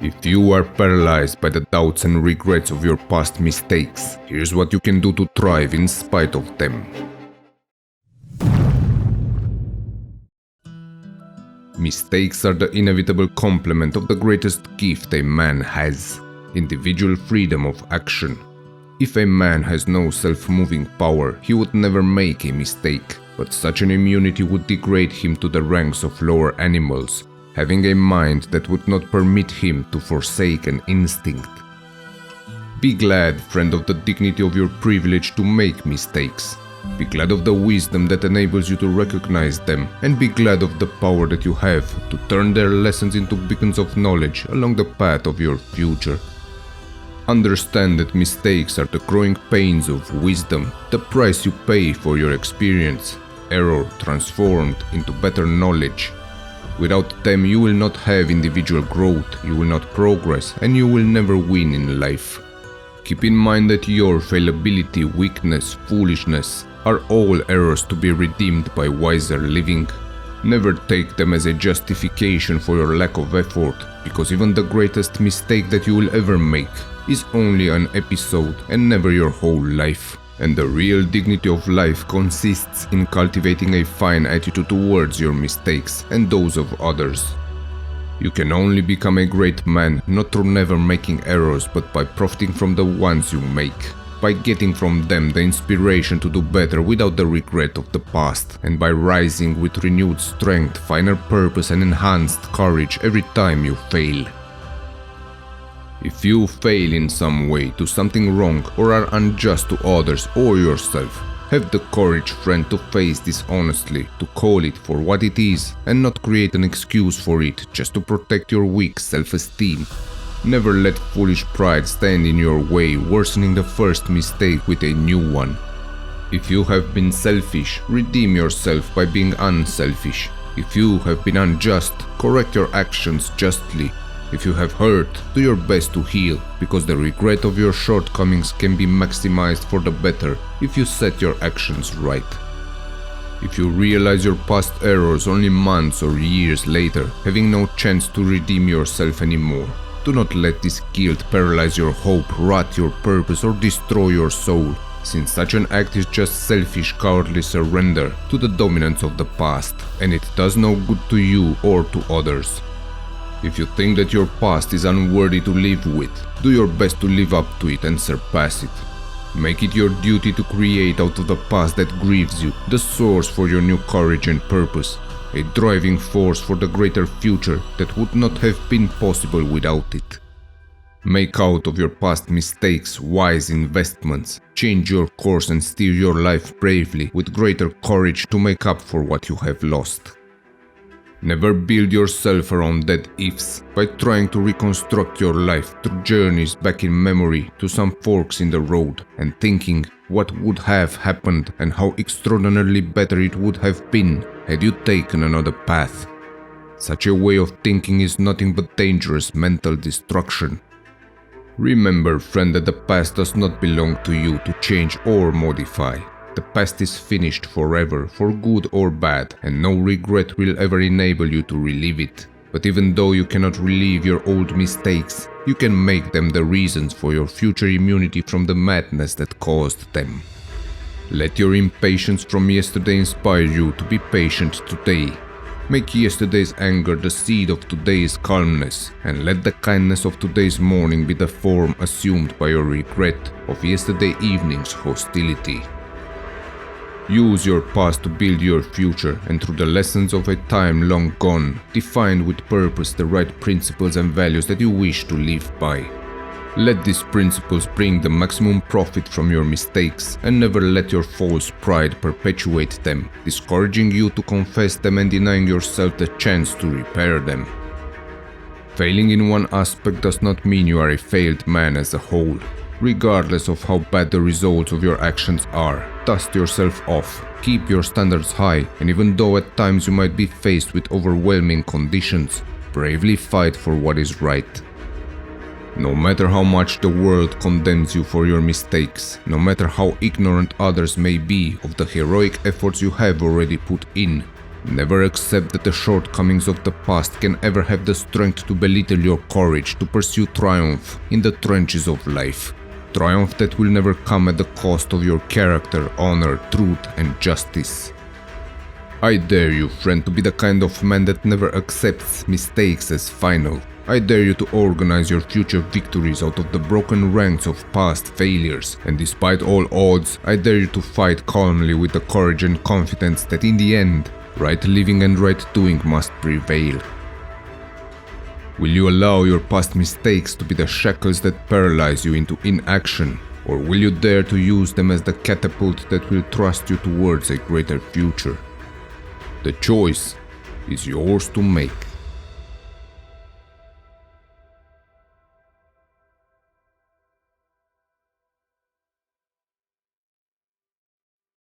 If you are paralyzed by the doubts and regrets of your past mistakes, here's what you can do to thrive in spite of them. Mistakes are the inevitable complement of the greatest gift a man has, individual freedom of action. If a man has no self-moving power, he would never make a mistake, but such an immunity would degrade him to the ranks of lower animals, having a mind that would not permit him to forsake an instinct. Be glad, friend, of the dignity of your privilege to make mistakes. Be glad of the wisdom that enables you to recognize them, and be glad of the power that you have to turn their lessons into beacons of knowledge along the path of your future. Understand that mistakes are the growing pains of wisdom, the price you pay for your experience, error transformed into better knowledge. Without them, you will not have individual growth, you will not progress, and you will never win in life. Keep in mind that your fallibility, weakness, foolishness are all errors to be redeemed by wiser living. Never take them as a justification for your lack of effort, because even the greatest mistake that you will ever make is only an episode and never your whole life. And the real dignity of life consists in cultivating a fine attitude towards your mistakes and those of others. You can only become a great man not through never making errors, but by profiting from the ones you make, by getting from them the inspiration to do better without the regret of the past, and by rising with renewed strength, finer purpose and enhanced courage every time you fail. If you fail in some way, do something wrong, or are unjust to others or yourself, have the courage, friend, to face this honestly, to call it for what it is, and not create an excuse for it just to protect your weak self-esteem. Never let foolish pride stand in your way, worsening the first mistake with a new one. If you have been selfish, redeem yourself by being unselfish. If you have been unjust, correct your actions justly. If you have hurt, do your best to heal, because the regret of your shortcomings can be maximized for the better if you set your actions right. If you realize your past errors only months or years later, having no chance to redeem yourself anymore, do not let this guilt paralyze your hope, rot your purpose, or destroy your soul, since such an act is just selfish, cowardly surrender to the dominance of the past, and it does no good to you or to others. If you think that your past is unworthy to live with, do your best to live up to it and surpass it. Make it your duty to create out of the past that grieves you the source for your new courage and purpose, a driving force for the greater future that would not have been possible without it. Make out of your past mistakes wise investments, change your course and steer your life bravely with greater courage to make up for what you have lost. Never build yourself around dead ifs by trying to reconstruct your life through journeys back in memory to some forks in the road and thinking what would have happened and how extraordinarily better it would have been had you taken another path. Such a way of thinking is nothing but dangerous mental destruction. Remember, friend, that the past does not belong to you to change or modify. The past is finished forever, for good or bad, and no regret will ever enable you to relive it. But even though you cannot relive your old mistakes, you can make them the reasons for your future immunity from the madness that caused them. Let your impatience from yesterday inspire you to be patient today. Make yesterday's anger the seed of today's calmness, and let the kindness of today's morning be the form assumed by your regret of yesterday evening's hostility. Use your past to build your future, and through the lessons of a time long gone, define with purpose the right principles and values that you wish to live by. Let these principles bring the maximum profit from your mistakes, and never let your false pride perpetuate them, discouraging you to confess them and denying yourself the chance to repair them. Failing in one aspect does not mean you are a failed man as a whole. Regardless of how bad the results of your actions are, dust yourself off, keep your standards high, and even though at times you might be faced with overwhelming conditions, bravely fight for what is right. No matter how much the world condemns you for your mistakes, no matter how ignorant others may be of the heroic efforts you have already put in, Never accept that the shortcomings of the past can ever have the strength to belittle your courage to pursue triumph in the trenches of life. Triumph that will never come at the cost of your character, honor, truth, and justice. I dare you, friend, to be the kind of man that never accepts mistakes as final. I dare you to organize your future victories out of the broken ranks of past failures, and despite all odds, I dare you to fight calmly with the courage and confidence that in the end, right living and right doing must prevail. Will you allow your past mistakes to be the shackles that paralyze you into inaction, or will you dare to use them as the catapult that will thrust you towards a greater future? The choice is yours to make.